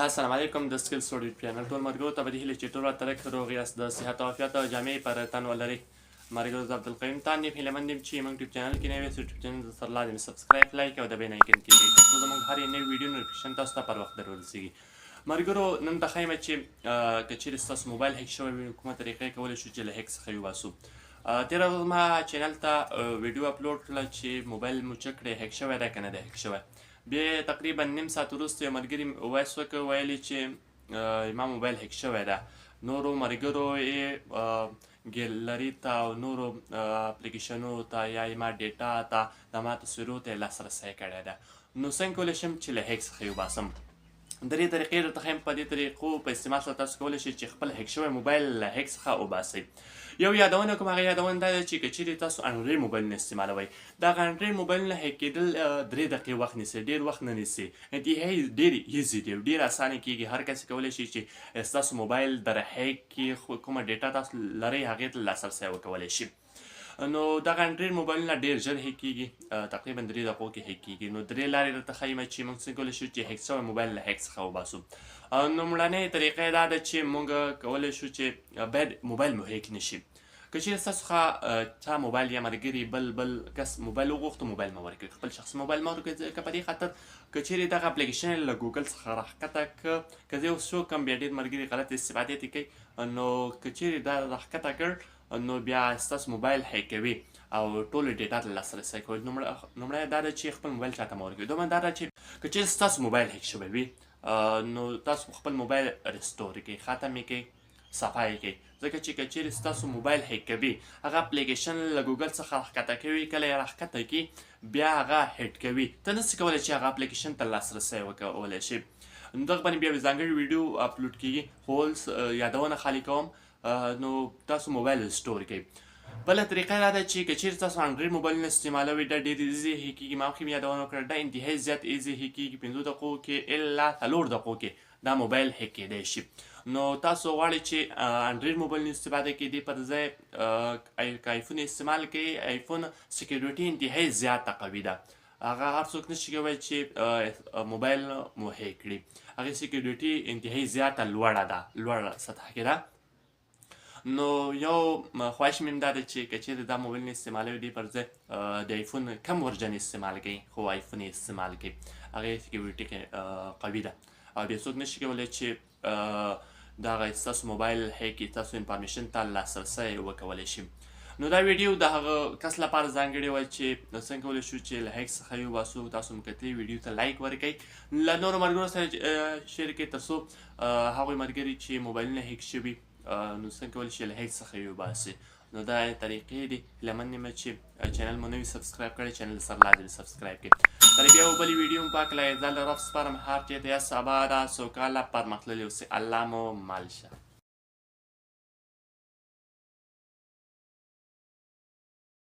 السلام علیکم د سکل سټوډیو چینل ټول مرګو ته به هیله چې ټول ورته روغ یاست د صحت او عافیت او جامع پر تن ولري مرګو د عبدالقیوم تان په لمن دیم چې موږ یوټیوب چینل کې نوې یوټیوب چینل سره لازم سبسکرایب لایک او د بیل آیکن کې تاسو زموږ هر نوې ویډیو نوټیفیکیشن تاسو ته پر وخت درورسیږي مرګو نن د خیمه چې کچېر تاسو موبایل هک شوی وي کومه طریقې کولای شو چې له هک څخه وباسو تیر ورځ ما چینل ته ویډیو اپلوډ کړل چې موبایل مو چک کړی هک شوی ده کنه ده هک شوی بیا تقریبا نیم ساعت وروسته یو ملګري وایس وکړ ویلي چې ما موبایل هک شوی ده نورو ملګرو یې ګیلري ته او نورو اپلیکیشنو ته یا ما ډیټا ته د ما تصویرو ته لاسرسی کړی ده نو څنګه کولی شم چې له هک څخه وباسم درې طریقې درته ښیم په دې طریقو په استعمال سره تاسو کولی شئ چې خپل هک شوی موبایل له هک څخه وباسئ یو یادونه کوم هغه یادونه دا ده چې که چیرې تاسو انډروید موبایلونه استعمالوئ دغه انډروید موبایلونه هک کېدل 3 دقیقې وخت نیسي ډېر وخت نه نیسي انتهایي ډېر ایزي دی ډېر اسانه کېږي هر کس کولی شي چې ستاسو موبایل در هک کې کومه ډیټا تاسو لرئ هغې ته لاسرسی وکولی شي نو دغه انډروید موبایلونه ډېر ژر هک کېږي تقریبا 3 دقیقو کې هک کېږي نو 3 لارې درته ښیم چې موږ څنګه کولی شو چې هک شوی موبایل له هک څخه وباسو لومړنۍ طریقه دا ده چې موږ کولی شو چې باید موبایل مو هک نشي که چیرې ستاسو څخه چا موبایل یا ملګري بل کس موبایل وغوښتو موبایل مه ورکوئ خپل شخصي موبایل مه ورکوئ ځکه په دې خاطر که چیرې دغه اپلیکیشن له ګوګل څخه راښکته که که زه اوس څوک بیا ډېر ملګري غلط استفادې ترې کوي نو که چیرې دا راښکته کړ نو بیا ستاسو موبایل هیکوي او ټولو ډیټا ته لاسرسی کوي لومړی دا ده چې خپل موبایل چاته مه ورکوئ دویمه دا ده چې که چیرې ستاسو موبایل هیک شوی وي نو تاسو خپل موبایل ریسټور کړئ ختم یې کړئ صفا یې کړئ ځکه چې که چیرې ستاسو موبایل هیک کوي هغه اپلیکیشن له ګوګل څخه راښکته کوي کله یې راښکته کړي بیا هغه هیډ کوي ته نسې کولی چې هغه اپلیکیشن ته لاسرسی وکولی شي نو دغه باندې بیا ځانګړې ویډیو اپلوډ کېږي خو اوس یادونه خالي کوم نو تاسو موبایل ریسټور کړئ بله طریقه دا ده چې که چیرې تاسو انډروید موبایلونه استعمالوئ دا ډېر ایزي هیک کېږي ما مخکې یادونه وکړه دا انتهایي زیات ایزي هیک کېږي 5 دقیقو کې الا 4 دقیقو کې دا موبایل هیک کېدی شي نو تاسو غواړئ چې انډروید موبایل استفاده کړئ دې پر ځای که آیفون استعمال کړئ آیفون سکیورټي انتهایي زیاته قوي ده هغه هر څوک نشي کولی چې موبایل مو هیک کړي هغې سکیورټي انتهایي زیاته لوړه ده لوړه سطح کې ده نو یو خواهش مې دا ده چې که چیرې دا موبایل استعمالوي دې پر ځای د آیفون کم ورژن استعمال کړئ خو آیفون یې استعمال کړئ هغې سکیورټي قوي ده او بیا څوک نشي کولی چې دغه ستاسو موبایل هیک کړي ستاسو انفارمیشن ته لاسرسی وکولی شي نو دا ویډیو د هغه کس لپاره ځانګړې وه چې څنګه کولی شو چې له هیک څخه یې وباسو تاسو مو کتلې ویډیو ته لایک ورکړئ له نورو ملګرو سره شیر کړئ تر څو هغوی ملګري چې موبایلونه هیک شوي نو څنګه کولی شي له هیک څخه یې وباسي نو دا طریقې دي هیله من یم چې چینل مو نوي سبسکرایب کړئ چینل سره لازم سبسکرایب کړئ تر بیا یو بلې ویډیو مو پاک له ځان له رب سپارم هر چېرته یاست اباده سوکاله پرمختللي اوسئ الله مو مل شه